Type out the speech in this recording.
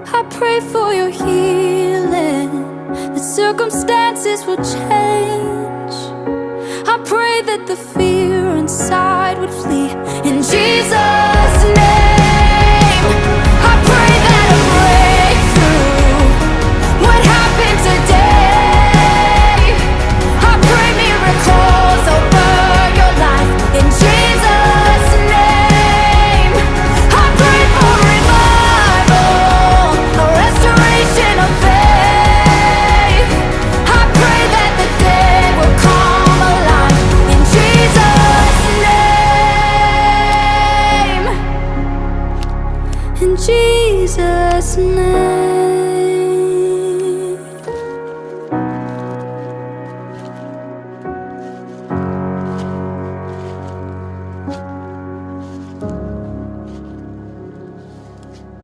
I pray for your healing, that circumstances will change. I pray that the fear inside would flee in Jesus' name. I pray that a breakthrough would happen today. I pray miracles over your life in Jesus' name. I pray for revival, a restoration of faith. I pray that the dead will come alive in Jesus' name. In Jesus' name.